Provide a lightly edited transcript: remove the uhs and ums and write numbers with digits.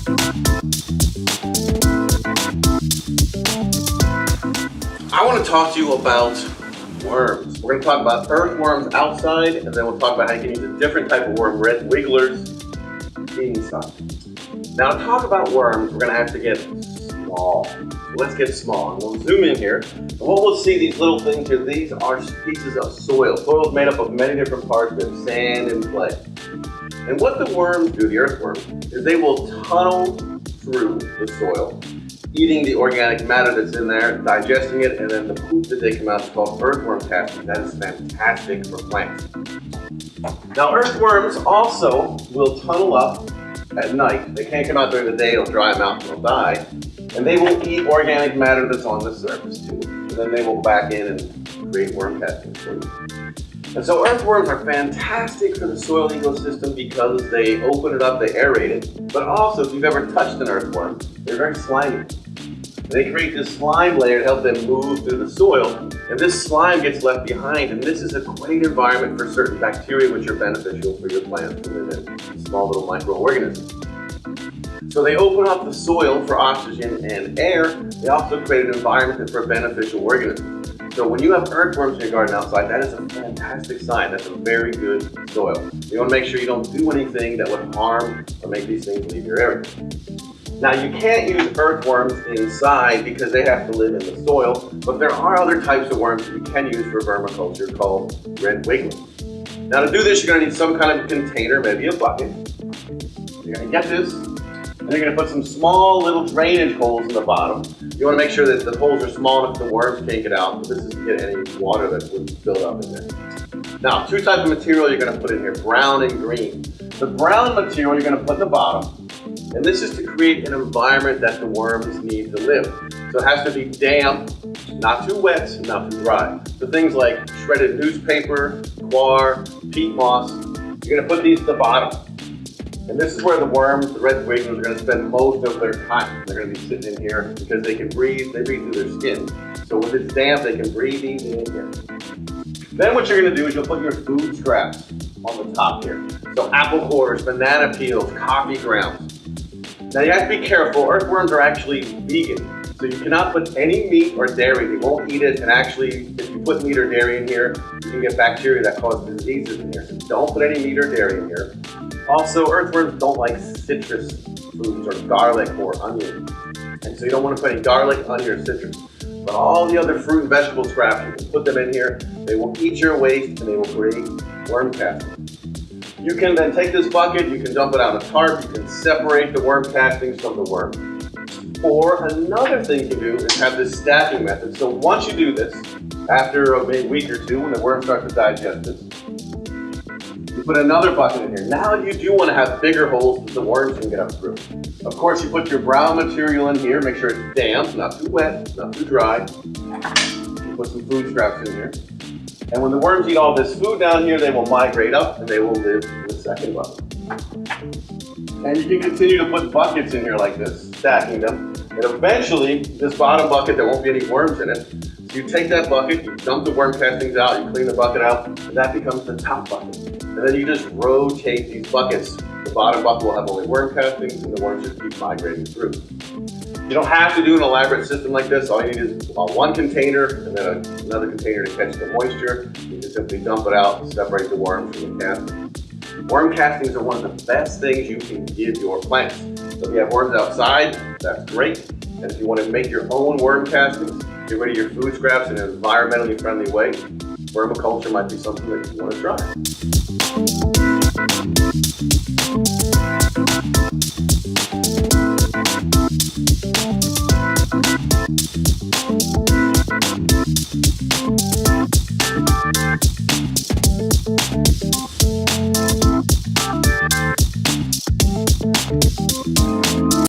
I want to talk to you about worms. We're going to talk about earthworms outside, and then we'll talk about how you can use a different type of worm, red wigglers, inside. Now to talk about worms, we're going to have to get small. So let's get small. And we'll zoom in here. And what we'll see, these little things here, these are pieces of soil. Soil is made up of many different parts. There's sand and clay. And what the worms do, the earthworms, is they will tunnel through the soil, eating the organic matter that's in there, digesting it, and then the poop that they come out is called earthworm casting. That is fantastic for plants. Now earthworms also will tunnel up at night. They can't come out during the day, it'll dry them out and they'll die. And they will eat organic matter that's on the surface too. And then they will back in and create worm castings for you. And so earthworms are fantastic for the soil ecosystem because they open it up, they aerate it. But also, if you've ever touched an earthworm, they're very slimy. They create this slime layer to help them move through the soil, and this slime gets left behind, and this is a great environment for certain bacteria which are beneficial for your plants to live in, small little microorganisms. So they open up the soil for oxygen and air. They also create an environment for beneficial organisms. So when you have earthworms in your garden outside, that is a fantastic sign. That's a very good soil. You want to make sure you don't do anything that would harm or make these things leave your area. Now you can't use earthworms inside because they have to live in the soil, but there are other types of worms that you can use for vermiculture called red wigglers. Now to do this, you're going to need some kind of container, maybe a bucket. You're going to get this, and you're going to put some small little drainage holes in the bottom. You want to make sure that the holes are small enough the worms can't get out. This is to get any water that would build up in there. Now, two types of material you're going to put in here, brown and green. The brown material you're going to put in the bottom, and this is to create an environment that the worms need to live. So it has to be damp, not too wet, not too dry. So things like shredded newspaper, guar, peat moss, you're going to put these at the bottom. And this is where the worms, the red wigglers, are going to spend most of their time. They're going to be sitting in here because they can breathe, they breathe through their skin. So when it's damp, they can breathe easy in here. Then what you're going to do is you'll put your food scraps on the top here. So apple cores, banana peels, coffee grounds. Now you have to be careful, earthworms are actually vegan. So you cannot put any meat or dairy, they won't eat it, and actually if you put meat or dairy in here, you can get bacteria that cause diseases in here. So don't put any meat or dairy in here. Also, earthworms don't like citrus foods or garlic or onion. And so you don't want to put any garlic, onion, or citrus. But all the other fruit and vegetable scraps, you can put them in here, they will eat your waste and they will create worm castings. You can then take this bucket, you can dump it on a tarp, you can separate the worm castings from the worm. Or another thing you can do is have this stacking method. So once you do this, after maybe a week or two, when the worms start to digest this, you put another bucket in here. Now you do want to have bigger holes that the worms can get up through. Of course, you put your brown material in here, make sure it's damp, not too wet, not too dry. You put some food scraps in here. And when the worms eat all this food down here, they will migrate up and they will live in the second bucket. And you can continue to put buckets in here like this, stacking them. And eventually, this bottom bucket, there won't be any worms in it. So you take that bucket, you dump the worm castings out, you clean the bucket out, and that becomes the top bucket. And then you just rotate these buckets. The bottom bucket will have only worm castings, and the worms just keep migrating through. You don't have to do an elaborate system like this. All you need is one container and then another container to catch the moisture. You can simply dump it out, separate the worms from the castings. Worm castings are one of the best things you can give your plants. So if you have worms outside, that's great. And if you want to make your own worm castings, get rid of your food scraps in an environmentally friendly way, vermiculture might be something that you want to try.